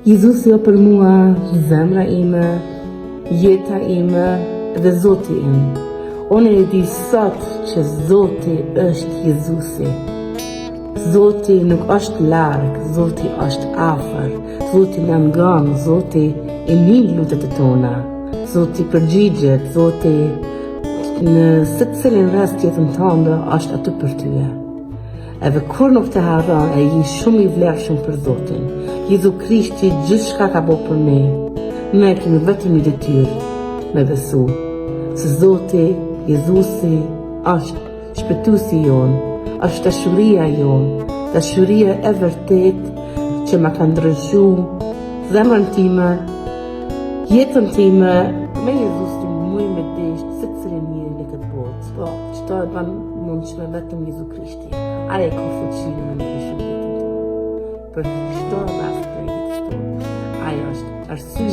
Jezusi o për mua, zemra ime, jeta ime dhe Zoti im. Unë e di sot që Zoti është Jezusi. Zoti nuk është larg, Zoti është afër, Zoti na ngan, Zoti e njeh lutjet tona. Zoti përgjigjet, Zoti në secilin rast jetën tënde është aty për ty. Edhe kur nuk të harron, e je shumë i vlerëshëm për Zotin. Jezu Krishti gjithçka ka bërë për ne. Ne kemi vetëm një detyrë, me besu, se Zoti Jezusi është shpëtuesi jon, është dashuria jon, dashuria e vërtet që ma ka ndryshu zemrën time, jetën time, me Jezusin muj me desht se cilin njeri në këtë botë. Po, qëto e ban mundshme vetëm Jezu Krishti. Aje ka fuqinë me ndryshu jetën tonë. Për çdo rast për jetës tonë. Ajo është arsye